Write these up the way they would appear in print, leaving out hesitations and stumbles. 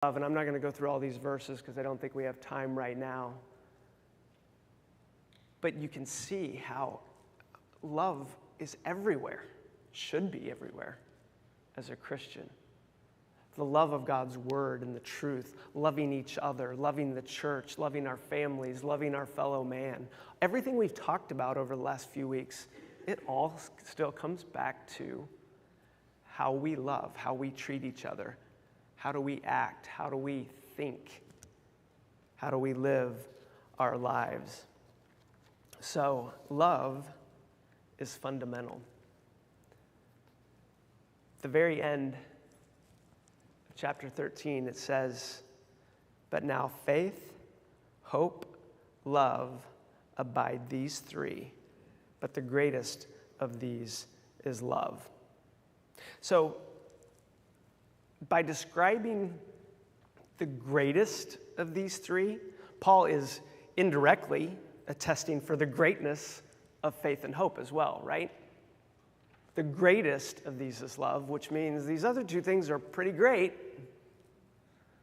And I'm not going to go through all these verses because I don't think we have time right now. But you can see how love is everywhere, should be everywhere as a Christian. The love of God's word and the truth, loving each other, loving the church, loving our families, loving our fellow man. Everything we've talked about over the last few weeks, it all still comes back to how we love, how we treat each other. How do we act? How do we think? How do we live our lives? So, love is fundamental. At the very end of chapter 13, it says, "But now faith, hope, love abide these three, but the greatest of these is love." So, by describing the greatest of these three, Paul is indirectly attesting for the greatness of faith and hope as well, right? The greatest of these is love, which means these other two things are pretty great.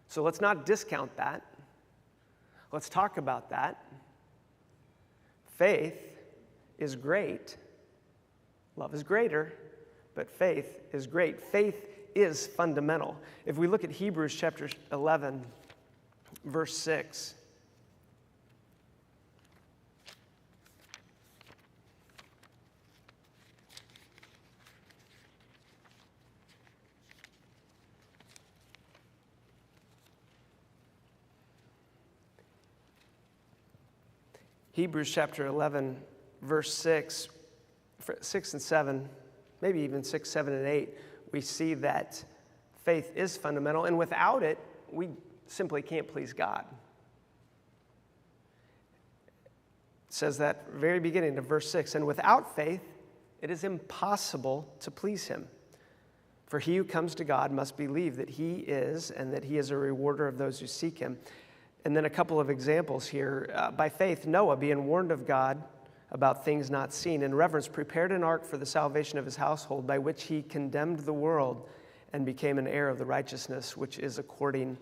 So let's not discount that. Let's talk about that. Faith is great. Love is greater, but faith is great. Faith is fundamental. If we look at Hebrews chapter 11, verse 6. Hebrews chapter 11, verse 6 and 7, maybe even 6, 7, and 8, we see that faith is fundamental, and without it, we simply can't please God. It says that very beginning of verse 6, "And without faith, it is impossible to please him. For he who comes to God must believe that he is, and that he is a rewarder of those who seek him." And then a couple of examples here. By faith, Noah, being warned of God about things not seen, in reverence prepared an ark for the salvation of his household, by which he condemned the world and became an heir of the righteousness which is according